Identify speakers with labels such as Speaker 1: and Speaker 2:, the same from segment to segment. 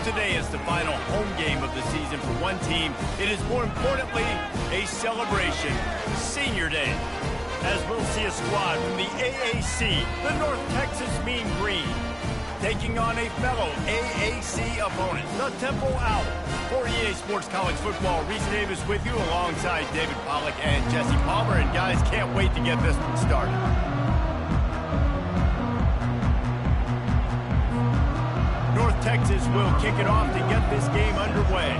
Speaker 1: today is the final home game of the season for one team, it is more importantly a celebration, Senior Day. As we'll see a squad from the AAC, the North Texas Mean Green, taking on a fellow AAC opponent, the Temple Owls. For EA Sports College Football, Reese Davis with you alongside David Pollack and Jesse Palmer. And guys, can't wait to get this one started. North Texas will kick it off to get this game underway.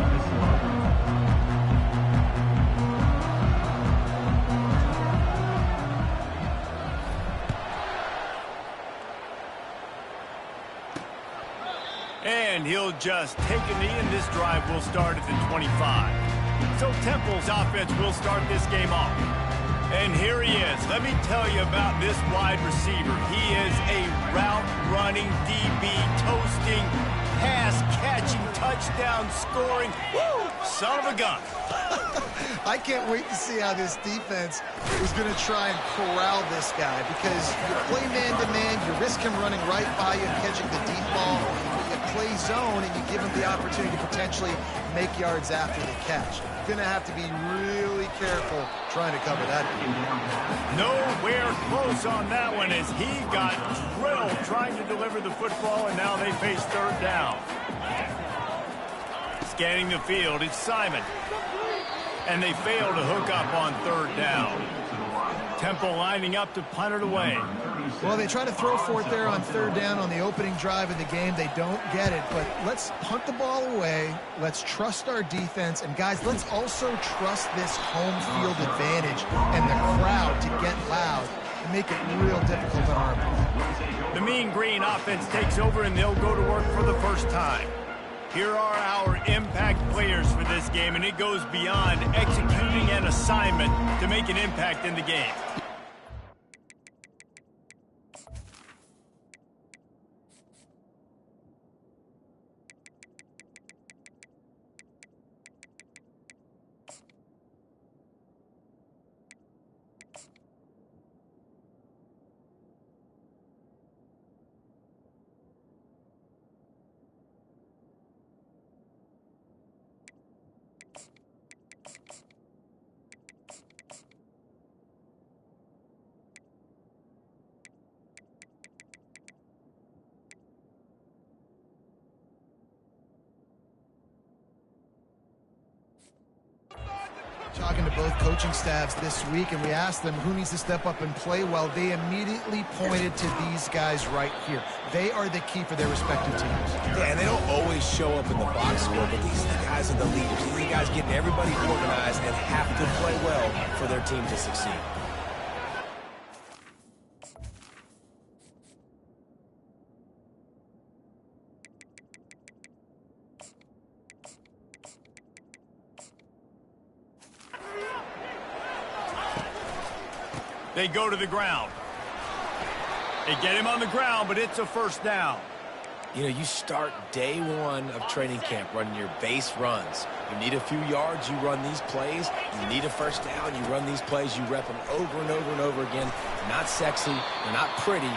Speaker 1: And he'll just take a knee, and this drive will start at the 25. So Temple's offense will start this game off. And here he is. Let me tell you about this wide receiver. He is a route-running DB, toasting, pass-catching, touchdown-scoring, son of a gun.
Speaker 2: I can't wait to see how this defense is going to try and corral this guy, because you play man-to-man, you risk him running right by you and catching the deep ball. You play zone, and you give him the opportunity to potentially make yards after the catch. You're going to have to be really careful trying to cover that.
Speaker 1: Nowhere close on that one as he got drilled trying to deliver the football, and now they face third down. Scanning the field, it's Simon. And they fail to hook up on third down. Temple lining up to punt it away.
Speaker 2: Well, they try to throw for it there on third down on the opening drive of the game. They don't get it, but let's punt the ball away. Let's trust our defense. And, guys, let's also trust this home field advantage and the crowd to get loud and make it real difficult on our opponent.
Speaker 1: The Mean Green offense takes over, and they'll go to work for the first time. Here are our impact players for this game, and it goes beyond executing an assignment to make an impact in the game.
Speaker 2: Talking to both coaching staffs this week, and we asked them who needs to step up and play well. They immediately pointed to these guys right here. They are the key for their respective teams.
Speaker 3: Yeah, and they don't always show up in the box score, but these are the guys are the leaders. These are the guys getting everybody organized and have to play well for their team to succeed.
Speaker 1: They go to the ground. They get him on the ground, but it's a first down.
Speaker 3: You know, you start day one of training camp running your base runs. You need a few yards, you run these plays. You need a first down, you run these plays. You rep them over and over and over again. They're not sexy, they're not pretty.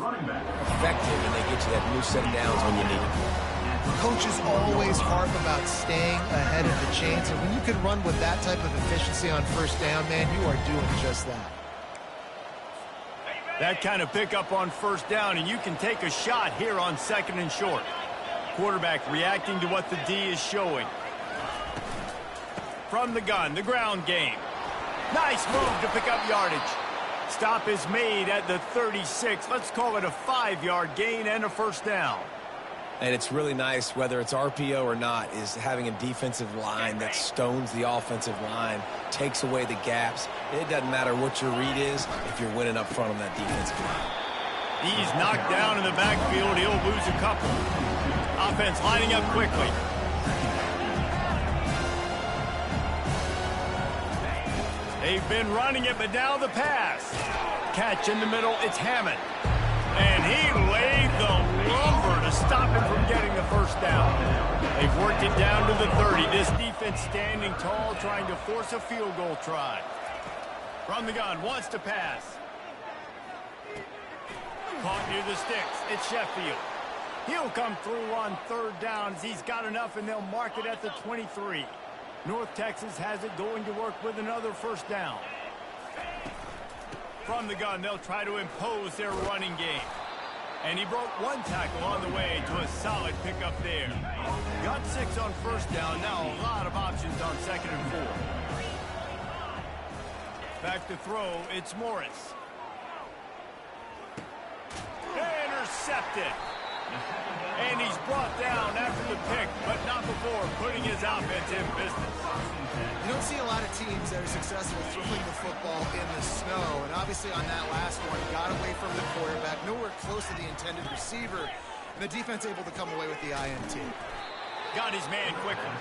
Speaker 3: effective, and they get you that new set of downs when you need it.
Speaker 2: Coaches always harp about staying ahead of the chains, and when you can run with that type of efficiency on first down, man, you are doing just that.
Speaker 1: That kind of pickup on first down, and you can take a shot here on 2nd and short. Quarterback reacting to what the D is showing. From the gun, the ground game. Nice move to pick up yardage. Stop is made at the 36. Let's call it a 5-yard gain and a first down.
Speaker 3: And it's really nice, whether it's RPO or not, is having a defensive line that stones the offensive line, takes away the gaps. It doesn't matter what your read is if you're winning up front on that defensive line.
Speaker 1: He's knocked down in the backfield. He'll lose a couple. Offense lining up quickly. They've been running it, but now the pass. Catch in the middle, it's Hammond. And he laid the lumber to stop him from getting the first down. They've worked it down to the 30. This defense standing tall, trying to force a field goal try. From the gun, wants to pass. Caught near the sticks. It's Sheffield. He'll come through on 3rd down. He's got enough, and they'll mark it at the 23. North Texas has it going to work with another first down. From the gun, they'll try to impose their running game. And he broke one tackle on the way to a solid pickup there. Got 6 on first down. Now a lot of options on 2nd and 4. Back to throw, it's Morris. Intercepted. And he's brought down after the pick, but not before putting his offense in business.
Speaker 2: You don't see a lot of teams that are successful throwing the football in the snow, and obviously on that last one, got away from the quarterback, nowhere close to the intended receiver, and the defense able to come away with the INT.
Speaker 1: Got his man quicker.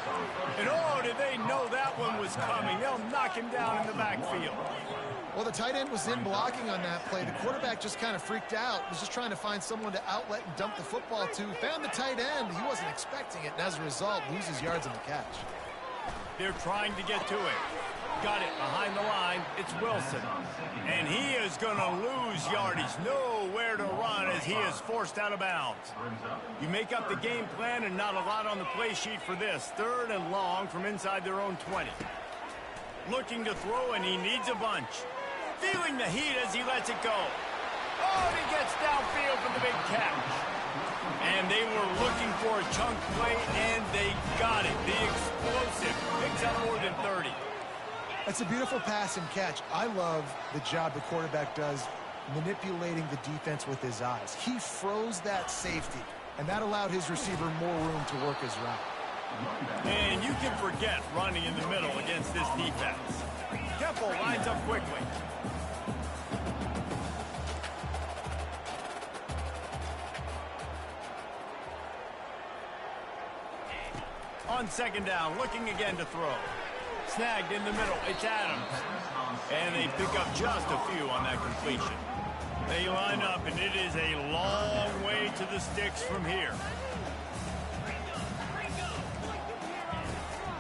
Speaker 1: And oh, did they know that one was coming? They'll knock him down in the backfield.
Speaker 2: Well, the tight end was in blocking on that play. The quarterback just kind of freaked out. Was just trying to find someone to outlet and dump the football to. Found the tight end. He wasn't expecting it, and as a result, loses yards on the catch.
Speaker 1: They're trying to get to it. Got it behind the line. It's Wilson. And he is going to lose yardage. Nowhere to run as he is forced out of bounds. You make up the game plan and not a lot on the play sheet for this. 3rd and long from inside their own 20. Looking to throw, and he needs a bunch. Feeling the heat as he lets it go. Oh, and he gets downfield for the big catch. And they were looking for a chunk play, and they got it. The explosive picks up more than 30.
Speaker 2: That's a beautiful pass and catch. I love the job the quarterback does manipulating the defense with his eyes. He froze that safety, and that allowed his receiver more room to work his route.
Speaker 1: And you can forget running in the middle against this defense. Keppel lines up quickly. On 2nd down, looking again to throw. Snagged in the middle, it's Adams. And they pick up just a few on that completion. They line up, and it is a long way to the sticks from here.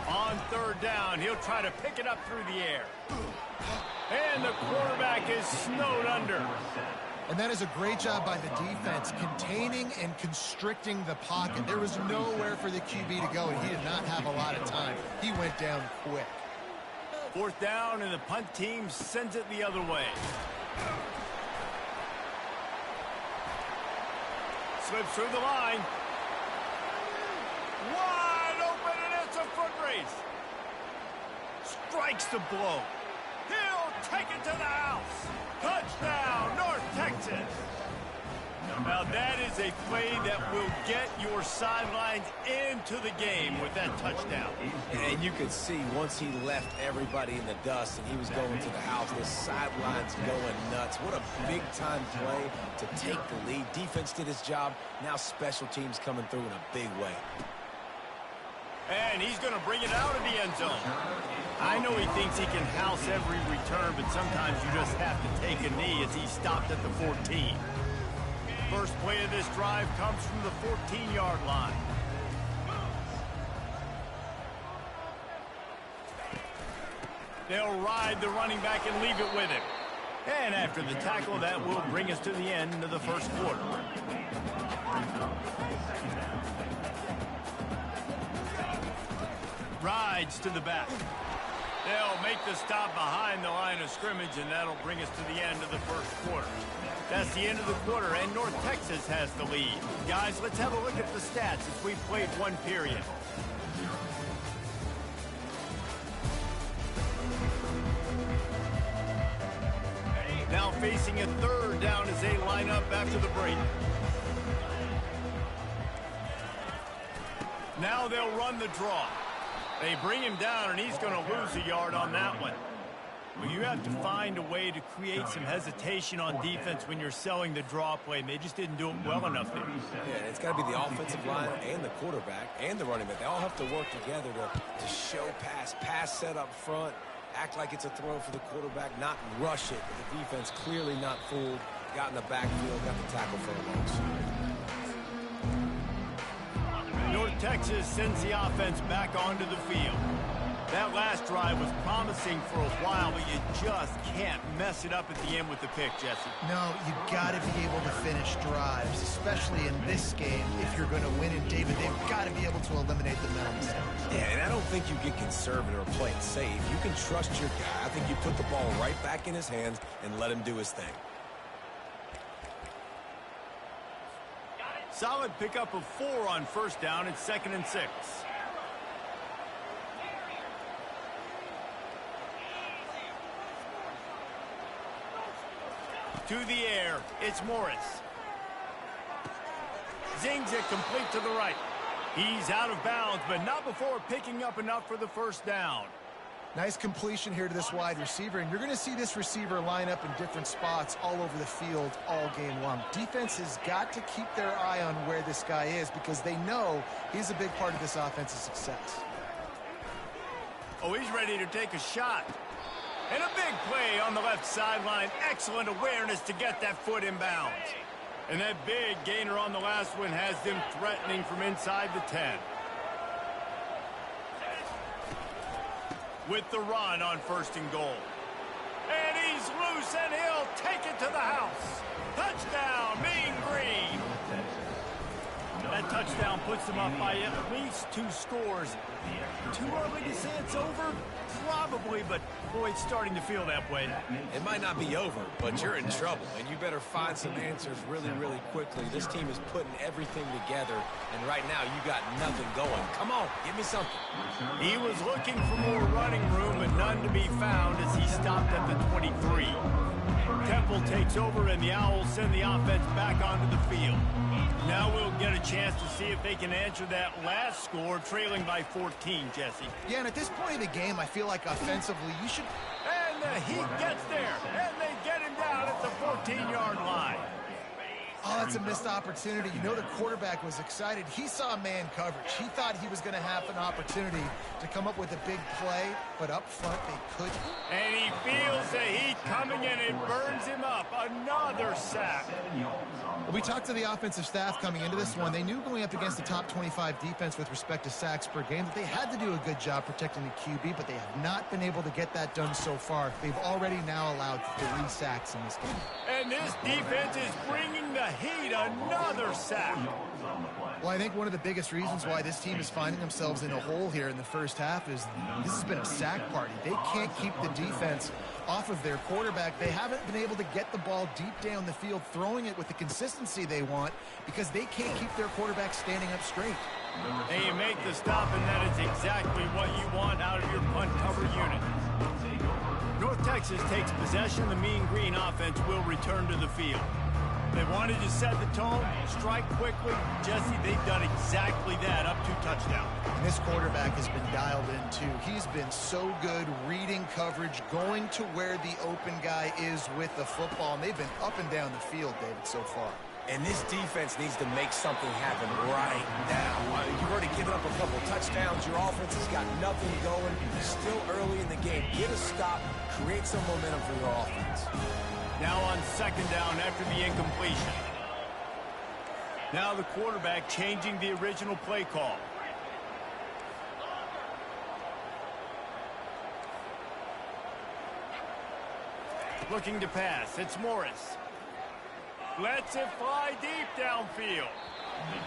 Speaker 1: On 3rd down, he'll try to pick it up through the air. And the quarterback is snowed under.
Speaker 2: And that is a great job by the defense, containing and constricting the pocket. There was nowhere for the QB to go, and he did not have a lot of time. He went down quick.
Speaker 1: 4th down, and the punt team sends it the other way. Slips through the line. Wide open, and it's a foot race. Strikes the blow. He'll take it to the house. Touchdown, North Texas. Now that is a play that will get your sidelines into the game with that touchdown.
Speaker 3: And you could see once he left everybody in the dust and he was going to the house, the sidelines going nuts. What a big-time play to take the lead. Defense did his job. Now special teams coming through in a big way.
Speaker 1: And he's going to bring it out of the end zone. I know he thinks he can house every return, but sometimes you just have to take a knee as he stopped at the 14. First play of this drive comes from the 14-yard line. They'll ride the running back and leave it with him. And after the tackle, that will bring us to the end of the first quarter. Rides to the back. They'll make the stop behind the line of scrimmage, and that'll bring us to the end of the first quarter. That's the end of the quarter, and North Texas has the lead. Guys, let's have a look at the stats as we've played one period. Now facing a third down as they line up after the break. Now they'll run the draw. They bring him down, and he's going to lose a yard on that one. Well, you have to find a way to create some hesitation on defense when you're selling the draw play, and they just didn't do it well enough there.
Speaker 3: Yeah, it's got to be the offensive line and the quarterback and the running back. They all have to work together to show pass set up front, act like it's a throw for the quarterback, not rush it. The defense clearly not fooled, got in the backfield, got the tackle for a loss.
Speaker 1: North Texas sends the offense back onto the field. That last drive was promising for a while, but you just can't mess it up at the end with the pick, Jesse.
Speaker 2: No, you got to be able to finish drives, especially in this game. If you're going to win in David, they've got to be able to eliminate the mental mistakes.
Speaker 3: Yeah, and I don't think you get conservative or play it safe. You can trust your guy. I think you put the ball right back in his hands and let him do his thing.
Speaker 1: Solid pickup of 4 on first down. It's 2nd and 6. To the air, it's Morris. Zings it complete to the right. He's out of bounds, but not before picking up enough for the first down.
Speaker 2: Nice completion here to this wide receiver, and you're going to see this receiver line up in different spots all over the field all game long. Defense has got to keep their eye on where this guy is because they know he's a big part of this offense's success.
Speaker 1: Oh, he's ready to take a shot. And a big play on the left sideline. Excellent awareness to get that foot in bounds. And that big gainer on the last one has them threatening from inside the 10. With the run on 1st and goal. And he's loose, and he'll take it to the house. Touchdown, Mean Green. That touchdown puts them up by at least 2 scores. Too early to say it's over? Probably, but boy, it's starting to feel that way.
Speaker 3: It might not be over, but you're in trouble, and you better find some answers really, really quickly. This team is putting everything together, and right now you got nothing going. Come on, give me something.
Speaker 1: He was looking for more running room, but none to be found as he stopped at the 23. Temple takes over, and the Owls send the offense back onto the field. Now we'll get a chance to see if they can answer that last score, trailing by 14, Jesse.
Speaker 2: Yeah, and at this point in the game, I feel like offensively you should...
Speaker 1: And the Heat gets there, and they get him down at the 14-yard line.
Speaker 2: Oh, that's a missed opportunity. You know the quarterback was excited. He saw man coverage. He thought he was going to have an opportunity to come up with a big play, but up front they couldn't.
Speaker 1: And he feels the heat coming, and it burns him up. Another sack.
Speaker 2: We talked to the offensive staff coming into this one. They knew going up against the top 25 defense with respect to sacks per game that they had to do a good job protecting the QB, but they have not been able to get that done so far. They've already now allowed 3 sacks in this game.
Speaker 1: And this defense is bringing the Heat another sack.
Speaker 2: Well, I think one of the biggest reasons why this team is finding themselves in a hole here in the first half is this has been a sack party. They can't keep the defense off of their quarterback. They haven't been able to get the ball deep down the field, throwing it with the consistency they want because they can't keep their quarterback standing up straight.
Speaker 1: And you make the stop, and that is exactly what you want out of your punt cover unit. North Texas takes possession. The Mean Green offense will return to the field. They wanted to set the tone, strike quickly. Jesse, they've done exactly that, up to touchdown.
Speaker 2: And this quarterback has been dialed in, too. He's been so good reading coverage, going to where the open guy is with the football. And they've been up and down the field, David, so far.
Speaker 3: And this defense needs to make something happen right now. You've already given up a couple touchdowns. Your offense has got nothing going. Still early in the game. Get a stop. Create some momentum for your offense.
Speaker 1: Now on 2nd down after the incompletion. Now the quarterback changing the original play call. Looking to pass. It's Morris. Lets it fly deep downfield.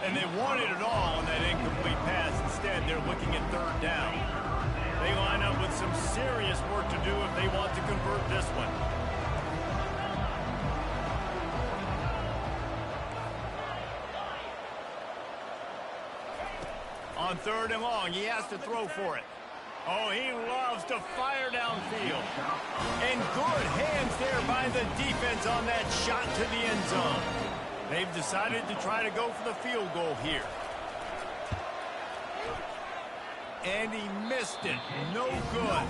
Speaker 1: And they wanted it all on that incomplete pass. Instead, they're looking at third down. They line up with some serious work to do if they want to convert this one. On third and long, he has to throw for it. Oh, he loves to fire downfield. And good hands there by the defense on that shot to the end zone. They've decided to try to go for the field goal here. And he missed it. No good.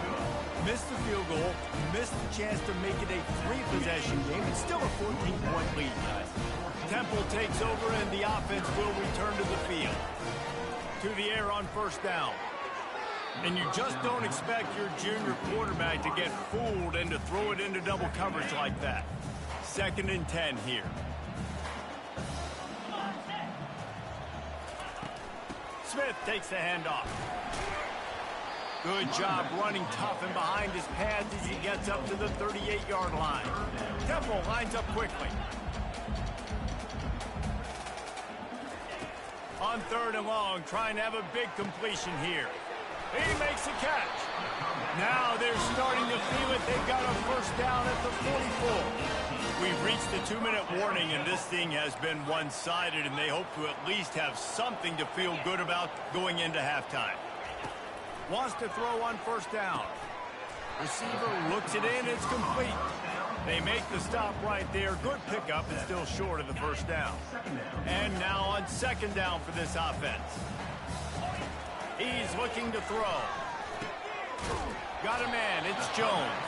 Speaker 1: Missed the field goal. Missed the chance to make it a 3-possession game. It's still a 14-point lead, guys. Temple takes over, and the offense will return to the field. To the air on first down. And you just don't expect your junior quarterback to get fooled and to throw it into double coverage like that. 2nd and 10 here. Smith takes the handoff. Good job running tough and behind his pads as he gets up to the 38-yard line. Temple lines up quickly. On third and long, trying to have a big completion here. He makes the catch. Now they're starting to feel it. They've got a first down at the 44. We've reached the 2-minute warning, and this thing has been one-sided, and they hope to at least have something to feel good about going into halftime. Wants to throw on first down. Receiver looks it in. It's complete. They make the stop right there. Good pickup and still short of the first down. And now on 2nd down for this offense. He's looking to throw. Got a man. It's Jones.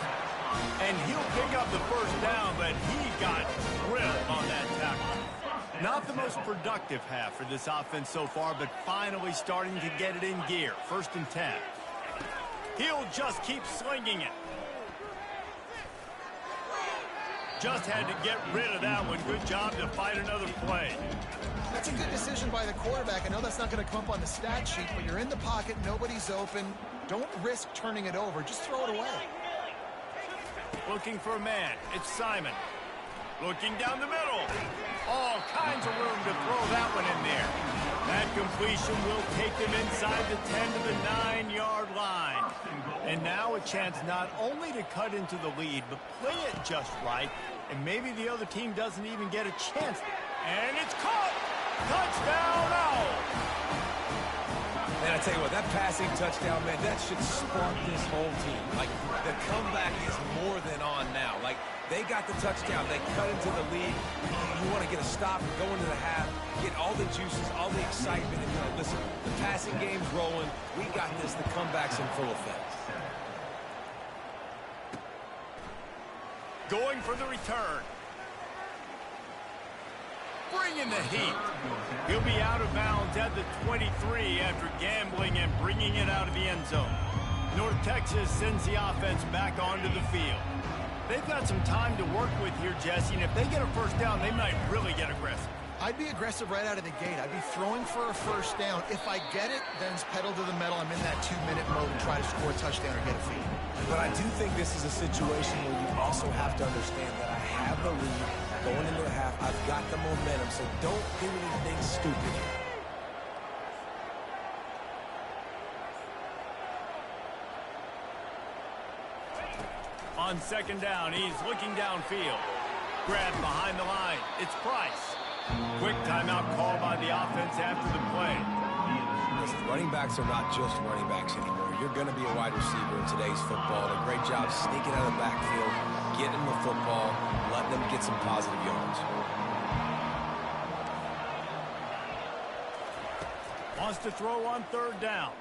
Speaker 1: And he'll pick up the first down, but he got drilled on that tackle. Not the most productive half for this offense so far, but finally starting to get it in gear. 1st and 10. He'll just keep slinging it. Just had to get rid of that one. Good job to fight another play.
Speaker 2: That's a good decision by the quarterback. I know that's not going to come up on the stat sheet, but you're in the pocket, nobody's open. Don't risk turning it over. Just throw it away.
Speaker 1: Looking for a man. It's Simon. Looking down the middle. All kinds of room to throw that one in there. That completion will take them inside the 10 to the 9-yard line. And now a chance not only to cut into the lead, but play it just right. And maybe the other team doesn't even get a chance. And it's caught. Touchdown, Owls.
Speaker 3: Man, I tell you what, that passing touchdown, man, that should spark this whole team. Like, the comeback is more than on now. Like, they got the touchdown. They cut into the lead. You want to get a stop and go into the half, get all the juices, all the excitement. And, listen, the passing game's rolling. We got this. The comeback's in full effect.
Speaker 1: Going for the return. Bringing the heat. He'll be out of bounds at the 23 after gambling and bringing it out of the end zone. North Texas sends the offense back onto the field. They've got some time to work with here, Jesse, and if they get a first down, they might really get aggressive.
Speaker 2: I'd be aggressive right out of the gate. I'd be throwing for a first down. If I get it, then it's pedal to the metal. I'm in that 2-minute mode and try to score a touchdown or get a feed.
Speaker 3: But I do think this is a situation where you also have to understand that I have the lead going into the half. I've got the momentum, so don't do anything stupid here.
Speaker 1: On 2nd down, he's looking downfield. Grabbed behind the line. It's Price. Quick timeout call by the offense after the play.
Speaker 3: Listen, running backs are not just running backs anymore. You're going to be a wide receiver in today's football. A great job sneaking out of the backfield, getting the football, letting them get some positive yards.
Speaker 1: Wants to throw on 3rd down.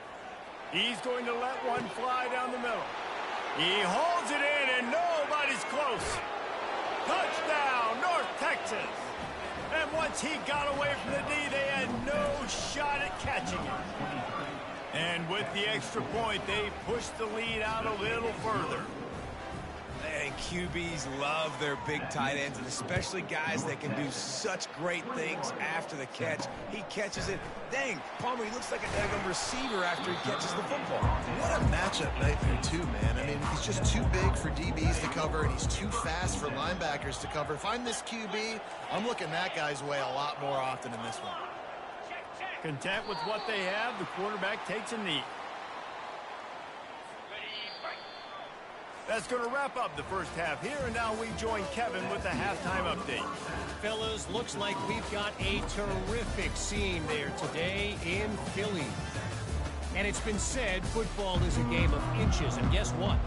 Speaker 1: He's going to let one fly down the middle. He holds it in, and nobody's close. Touchdown, North Texas. And once he got away from the D, they had no shot at catching it. And with the extra point, they pushed the lead out a little further.
Speaker 3: And QBs love their big tight ends, and especially guys that can do such great things after the catch. He catches it. Dang, Palmer, he looks like a daggone receiver after he catches the football.
Speaker 2: What a matchup nightmare, too, man. I mean, he's just too big for DBs to cover, and he's too fast for linebackers to cover. If I'm this QB, I'm looking that guy's way a lot more often in this one.
Speaker 1: Content with what they have, the quarterback takes a knee. That's going to wrap up the first half here, and now we join Kevin with the halftime update.
Speaker 4: Fellas, looks like we've got a terrific scene there today in Philly. And it's been said football is a game of inches, and guess what?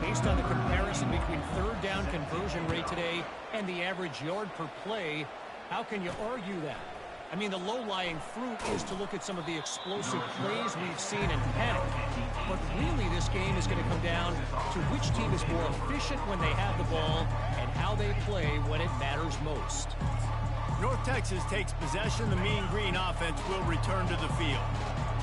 Speaker 4: Based on the comparison between third down conversion rate today and the average yard per play, how can you argue that? I mean, the low-lying fruit is to look at some of the explosive plays we've seen and panic. But really, this game is going to come down to which team is more efficient when they have the ball and how they play when it matters most.
Speaker 1: North Texas takes possession. The Mean Green offense will return to the field.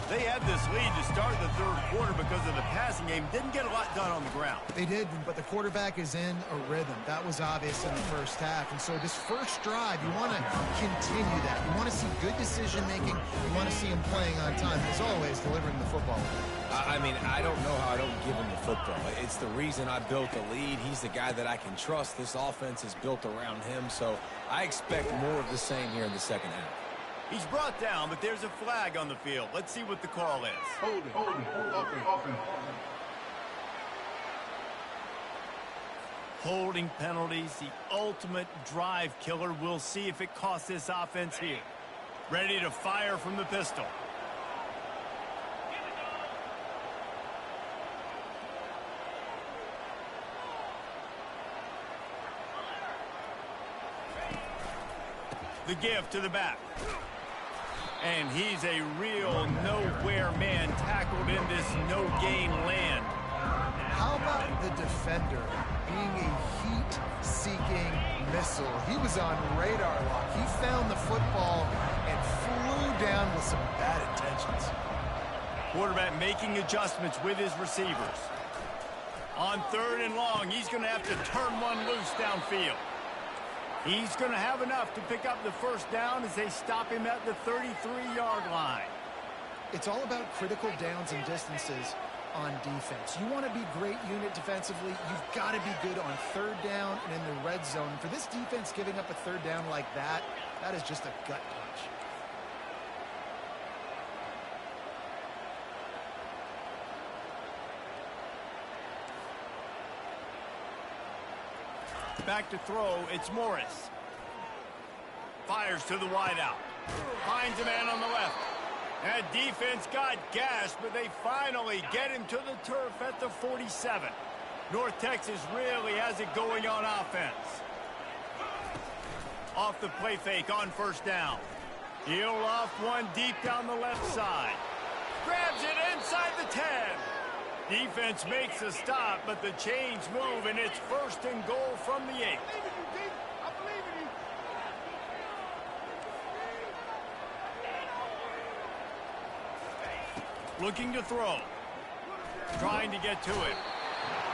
Speaker 1: They had this lead to start the third quarter because of the passing game. Didn't get a lot done on the ground.
Speaker 2: They did, but the quarterback is in a rhythm. That was obvious in the first half. And so this first drive, you want to continue that. You want to see good decision-making. You want to see him playing on time. As always, delivering the football.
Speaker 3: I mean, I don't know how I don't give him the football. It's the reason I built the lead. He's the guy that I can trust. This offense is built around him, so I expect more of the same here in the second half.
Speaker 1: He's brought down, but there's a flag on the field. Let's see what the call is.
Speaker 5: Holding.
Speaker 1: Holding penalties, the ultimate drive killer. We'll see if it costs this offense here. Ready to fire from the pistol. The give to the back. And he's a real nowhere man tackled in this no-game land.
Speaker 2: How about the defender being a heat-seeking missile? He was on radar lock. He found the football and flew down with some bad intentions.
Speaker 1: Quarterback making adjustments with his receivers. On third and long, he's going to have to turn one loose downfield. He's going to have enough to pick up the first down as they stop him at the 33-yard line.
Speaker 2: It's all about critical downs and distances on defense. You want to be great unit defensively, you've got to be good on third down and in the red zone. For this defense giving up a third down like that, that is just a gut punch.
Speaker 1: Back to throw, it's Morris. Fires to the wideout. Finds a man on the left. That defense got gashed, but they finally get him to the turf at the 47. North Texas really has it going on offense. Off the play fake on first down. He'll off one deep down the left side. Grabs it inside the 10. Defense makes a stop, but the chains move, and it's first and goal from the 8. Looking to throw. Trying to get to it.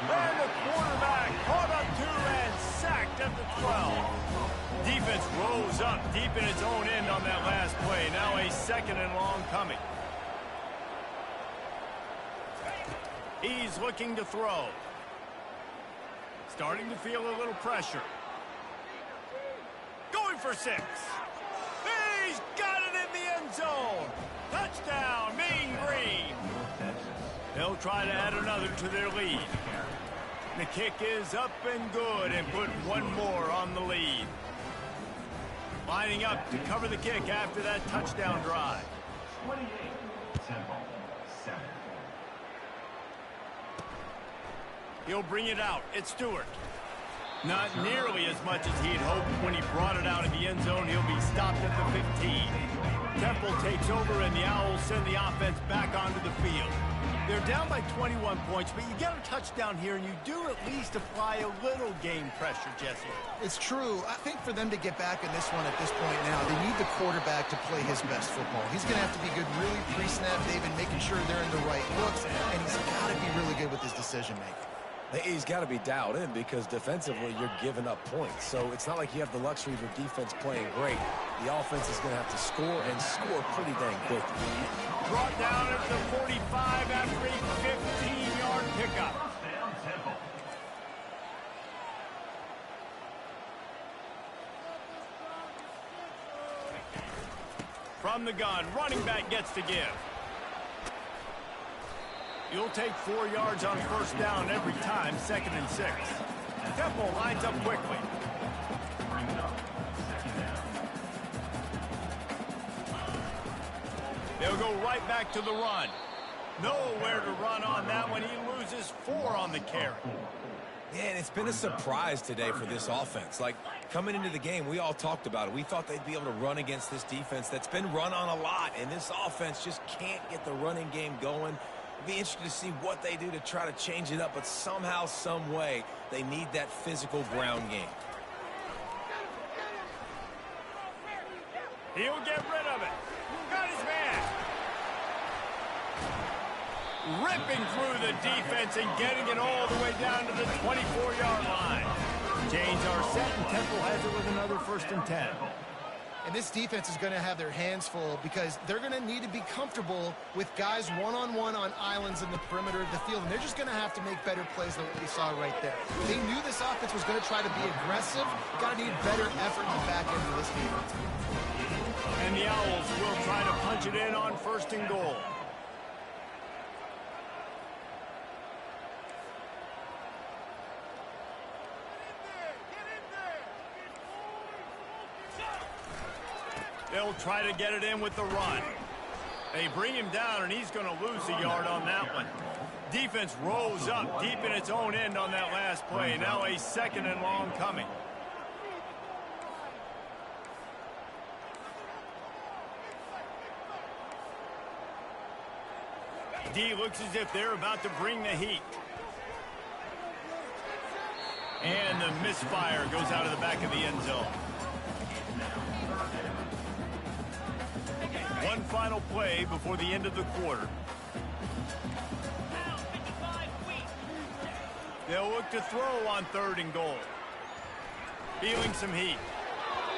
Speaker 1: And the quarterback caught up to and sacked at the 12. Defense rose up deep in its own end on that last play. Now a second and long coming. He's looking to throw. Starting to feel a little pressure. Going for 6. He's got it in the end zone. Touchdown, Mean Green. They'll try to add another to their lead. The kick is up and good and put one more on the lead. Lining up to cover the kick after that touchdown drive.
Speaker 5: 28-7.
Speaker 1: He'll bring it out. It's Stewart. Not nearly as much as he'd hoped when he brought it out of the end zone. He'll be stopped at the 15. Temple takes over, and the Owls send the offense back onto the field. They're down by 21 points, but you get a touchdown here, and you do at least apply a little game pressure, Jesse.
Speaker 2: It's true. I think for them to get back in this one at this point now, they need the quarterback to play his best football. He's going to have to be good really pre-snap, David, making sure they're in the right looks, and he's got to be really good with his decision-making.
Speaker 3: He's got to be dialed in because defensively you're giving up points. So it's not like you have the luxury of your defense playing great. The offense is going to have to score and score pretty dang quickly.
Speaker 1: Brought down at the 45 after a 15-yard pickup. From the gun, running back gets to give. You'll take 4 yards on first down every time, 2nd and 6. Temple lines up quickly. They'll go right back to the run. Nowhere to run on that one. He loses 4 on the carry.
Speaker 3: Yeah, and it's been a surprise today for this offense. Like, coming into the game, we all talked about it. We thought they'd be able to run against this defense that's been run on a lot, and this offense just can't get the running game going. It'd be interesting to see what they do to try to change it up, but somehow, some way, they need that physical ground game.
Speaker 1: He'll get rid of it. Got his man. Ripping through the defense and getting it all the way down to the 24-yard line. Chains are set, and Temple has it with another 1st and 10.
Speaker 2: And this defense is going to have their hands full because they're going to need to be comfortable with guys one-on-one on islands in the perimeter of the field. And they're just going to have to make better plays than what we saw right there. They knew this offense was going to try to be aggressive. Got to need better effort in the back end of this defense.
Speaker 1: And the Owls will try to punch it in on 1st and goal. They'll try to get it in with the run. They bring him down, and he's going to lose a yard on that one. Defense rolls up deep in its own end on that last play. Now a 2nd and long coming. D looks as if they're about to bring the heat. And the misfire goes out of the back of the end zone. One final play before the end of the quarter. They'll look to throw on 3rd and goal. Feeling some heat.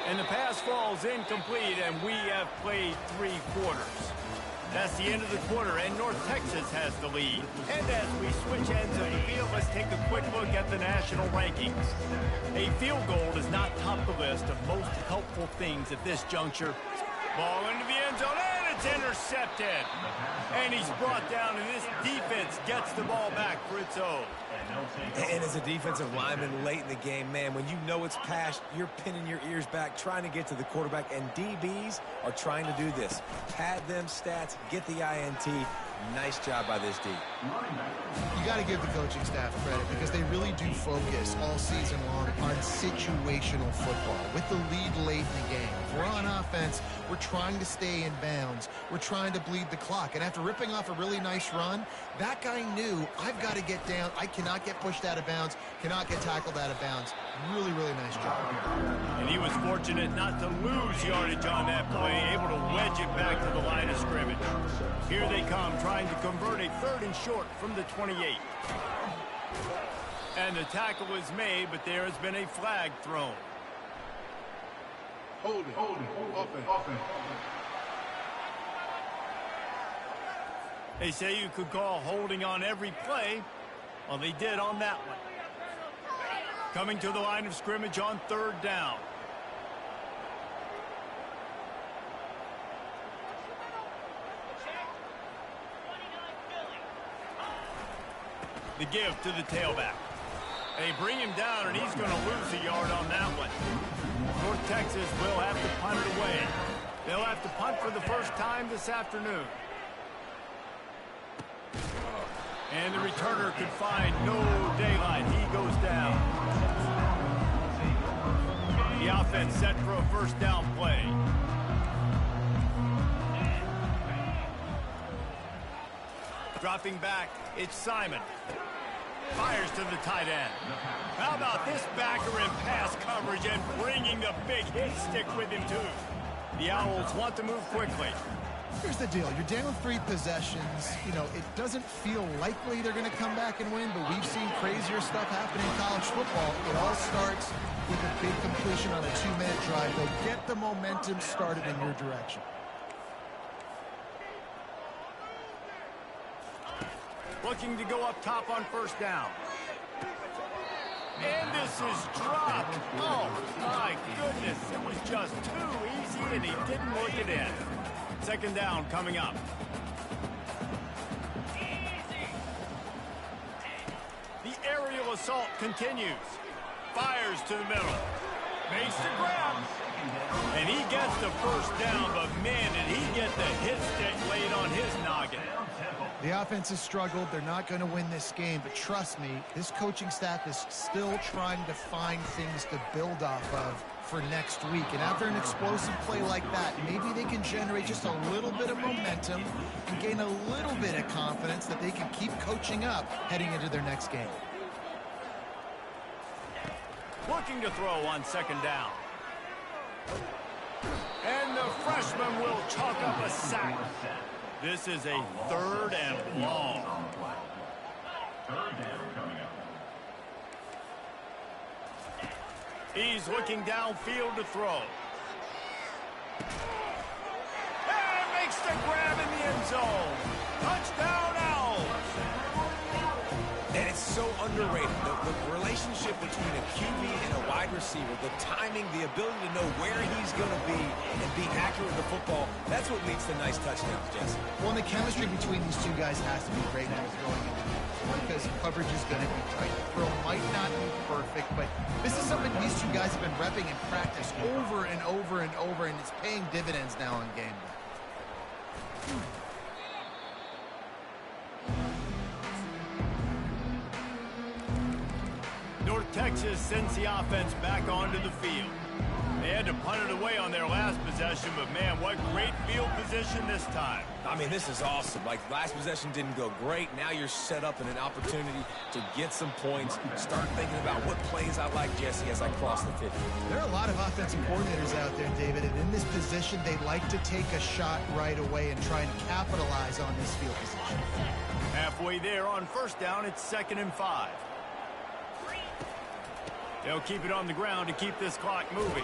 Speaker 1: And the pass falls incomplete, and we have played 3 quarters. That's the end of the quarter, and North Texas has the lead. And as we switch ends of the field, let's take a quick look at the national rankings. A field goal does not top the list of most helpful things at this juncture. Ball into the end zone, and it's intercepted. And he's brought down, and this defense gets the ball back for its own.
Speaker 3: And as a defensive lineman late in the game, man, when you know it's passed, you're pinning your ears back, trying to get to the quarterback, and DBs are trying to do this. Pad them stats, get the INT. Nice job by this D.
Speaker 2: You got to give the coaching staff credit because they really do focus all season long on situational football with the lead late in the game. If we're on offense, we're trying to stay in bounds. We're trying to bleed the clock. And after ripping off a really nice run, that guy knew, I've got to get down. I cannot get pushed out of bounds, cannot get tackled out of bounds. Really, really nice job.
Speaker 1: And he was fortunate not to lose yardage on that play, able to wedge it back to the line of scrimmage. Here they come, trying to convert a 3rd and short from the 28. And the tackle was made, but there has been a flag thrown.
Speaker 5: Hold it, offense.
Speaker 1: They say you could call holding on every play. Well, they did on that one. Coming to the line of scrimmage on 3rd down. The give to the tailback. They bring him down, and he's going to lose a yard on that one. North Texas will have to punt it away. They'll have to punt for the first time this afternoon. And the returner could find no daylight. He goes down. The offense set for a 1st down play. Dropping back, it's Simon. Fires to the tight end. How about this backer in pass coverage and bringing the big hit stick with him, too? The Owls want to move quickly.
Speaker 2: Here's the deal. You're down 3 possessions. You know, it doesn't feel likely they're going to come back and win, but we've seen crazier stuff happen in college football. It all starts with a big completion on a 2-minute drive. They'll get the momentum started in your direction.
Speaker 1: Looking to go up top on first down. And this is dropped. Oh, my goodness. It was just too easy, and he didn't look it in. Second down coming up. The aerial assault continues. Fires to the middle. Makes the grab. And he gets the first down, but man, did he get the hit stick laid on his noggin.
Speaker 2: The offense has struggled. They're not going to win this game, but trust me, this coaching staff is still trying to find things to build off of for next week. And after an explosive play like that, maybe they can generate just a little bit of momentum and gain a little bit of confidence that they can keep coaching up heading into their next game.
Speaker 1: Looking to throw on second down. And the freshman will chalk up a sack. This is a 3rd and long. He's looking downfield to throw. And makes the grab in the end zone. Touchdown, Owls.
Speaker 3: And it's so underrated. The relationship between a QB and a wide receiver, the timing, the ability to know where he's going to be and be accurate with the football, that's what leads to nice touchdowns, Jesse.
Speaker 2: Well, and the chemistry between these two guys has to be great now going into this because coverage is going to be tight. The throw might not be perfect, but this is something these two guys have been repping in practice over and over and over, and it's paying dividends now on game day.
Speaker 1: North Texas sends the offense back onto the field. They had to punt it away on their last possession, but man, what great field position this time.
Speaker 3: I mean, this is awesome. Like, last possession didn't go great. Now you're set up in an opportunity to get some points. Start thinking about what plays I like, Jesse, as I cross the 50.
Speaker 2: There are a lot of offensive coordinators out there, David, and in this position, they like to take a shot right away and try and capitalize on this field position.
Speaker 1: Halfway there on first down, it's 2nd and 5. They'll keep it on the ground to keep this clock moving.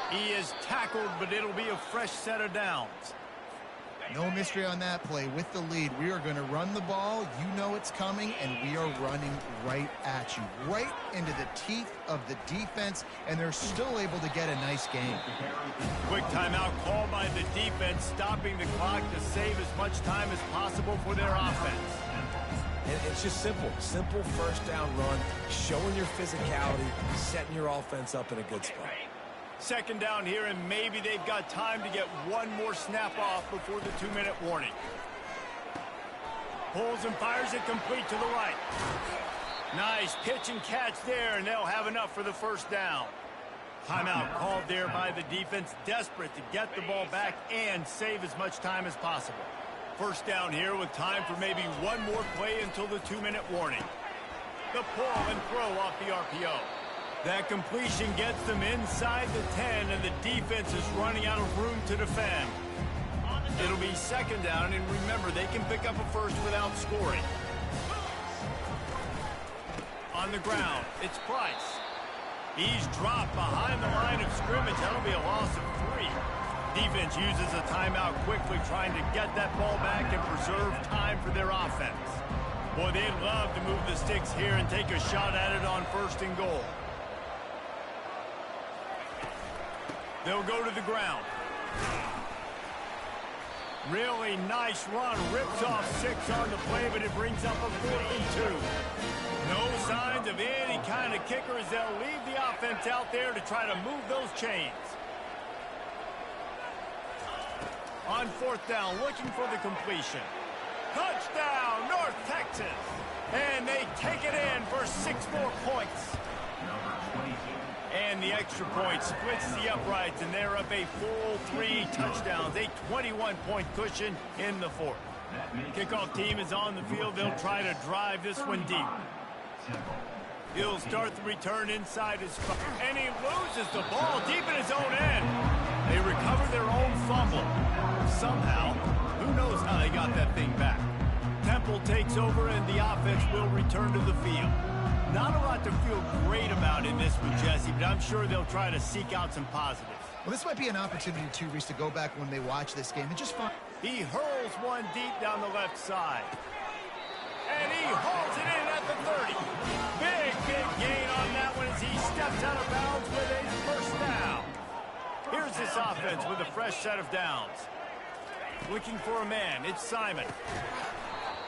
Speaker 1: He is tackled, but it'll be a fresh set of downs.
Speaker 2: No mystery on that play. With the lead, we are going to run the ball. You know it's coming, and we are running right at you, right into the teeth of the defense, and they're still able to get a nice game.
Speaker 1: Quick timeout called by the defense, stopping the clock to save as much time as possible for their offense.
Speaker 3: And it's just simple. Simple first down run, showing your physicality, setting your offense up in a good spot.
Speaker 1: Second down here, and maybe they've got time to get one more snap off before the 2-minute warning. Pulls and fires it complete to the right. Nice pitch and catch there, and they'll have enough for the first down. Timeout called there by the defense, desperate to get the ball back and save as much time as possible. First down here with time for maybe one more play until the 2-minute warning. The pull and throw off the RPO. That completion gets them inside the 10, and the defense is running out of room to defend. It'll be second down, and remember, they can pick up a first without scoring. On the ground, it's Price. He's dropped behind the line of scrimmage. That'll be a loss of 3. Defense uses a timeout quickly, trying to get that ball back and preserve time for their offense. Boy, they'd love to move the sticks here and take a shot at it on 1st and goal. They'll go to the ground. Really nice run. Rips off 6 on the play, but it brings up a 4th and 2. No signs of any kind of kicker as they'll leave the offense out there to try to move those chains. On 4th down, looking for the completion. Touchdown, North Texas. And they take it in for 6 more points. And the extra point splits the uprights, and they're up a full 3 touchdowns, a 21-point cushion in the 4th. Kickoff team is on the field. They'll try to drive this one deep. He'll start the return inside his spot, and he loses the ball deep in his own end. They recover their own fumble. Somehow, who knows how they got that thing back. Temple takes over and the offense will return to the field. Not a lot to feel great about in this one, Jesse, but I'm sure they'll try to seek out some positives.
Speaker 2: Well, this might be an opportunity, too, Reese, to go back when they watch this game and just find...
Speaker 1: He hurls one deep down the left side. And he hauls it in at the 30. Big gain on that one as he steps out of bounds with a first down. Here's this offense with a fresh set of downs. Looking for a man. It's Simon.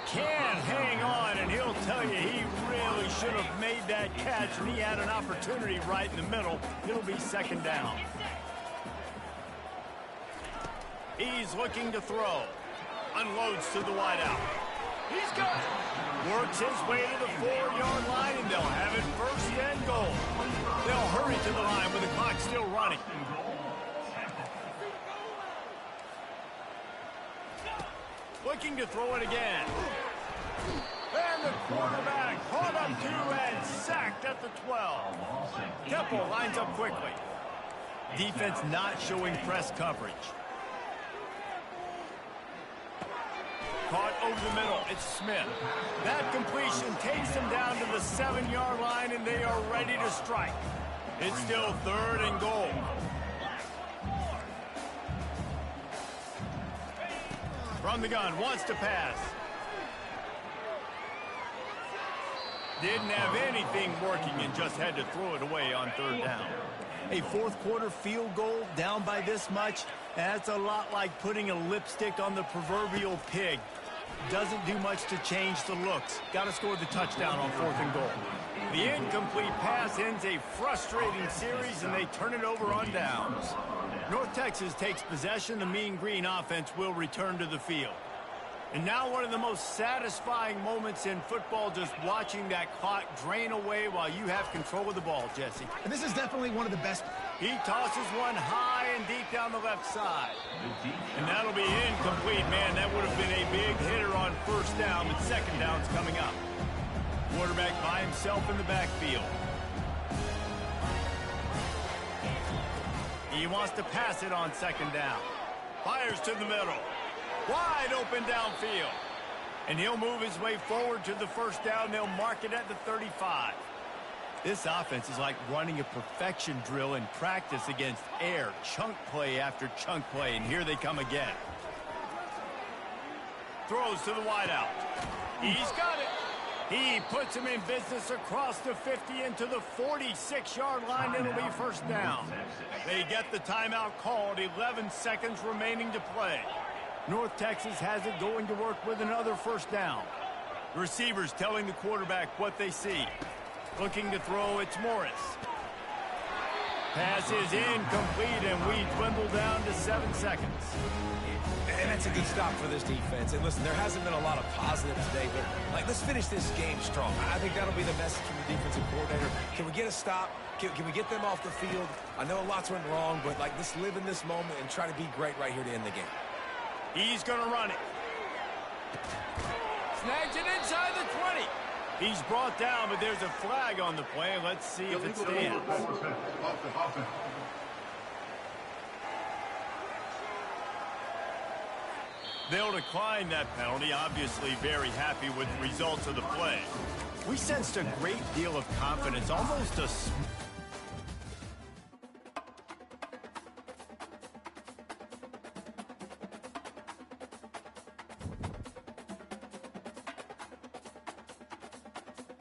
Speaker 1: Can't hang on, and he'll tell you he really should have made that catch, and he had an opportunity right in the middle. It'll be second down. He's looking to throw. Unloads to the wideout. He's got it. Works his way to the 4-yard line, and they'll have it first and goal. They'll hurry to the line with the clock still running. Looking to throw it again. And the quarterback caught up to and sacked at the 12. Temple lines up quickly. Defense not showing press coverage. Caught over the middle. It's Smith. That completion takes them down to the 7-yard line, and they are ready to strike. It's still third and goal. From the gun, wants to pass. Didn't have anything working and just had to throw it away on third down. A fourth-quarter field goal down by this much, that's a lot like putting a lipstick on the proverbial pig. Doesn't do much to change the looks. Got to score the touchdown on fourth and goal. The incomplete pass ends a frustrating series, and they turn it over on downs. North Texas takes possession. The Mean Green offense will return to the field. And now one of the most satisfying moments in football, just watching that clock drain away while you have control of the ball, Jesse.
Speaker 2: And this is definitely one of the best.
Speaker 1: He tosses one high and deep down the left side. And that'll be incomplete, man. That would have been a big hitter on first down, but second down's coming up. Quarterback by himself in the backfield. He wants to pass it on second down. Fires to the middle. Wide open downfield. And he'll move his way forward to the first down. They'll mark it at the 35. This offense is like running a perfection drill in practice against air. Chunk play after chunk play, and here they come again. Throws to the wideout. He's got it. He puts him in business across the 50 into the 46-yard line. It'll be first down. They get the timeout called. 11 seconds remaining to play. North Texas has it going to work with another first down. Receivers telling the quarterback what they see. Looking to throw, it's Morris. Pass is incomplete, and we dwindle down to 7 seconds.
Speaker 3: And that's a good stop for this defense. And listen, there hasn't been a lot of positive today, but let's finish this game strong. I think that'll be the message from the defensive coordinator. Can we get a stop? Can we get them off the field? I know lots went wrong, but let's live in this moment and try to be great right here to end the game.
Speaker 1: He's going to run it. Snags it inside the 20. He's brought down, but there's a flag on the play. Let's see if it stands. They'll decline that penalty, obviously very happy with the results of the play. We sensed a great deal of confidence, almost a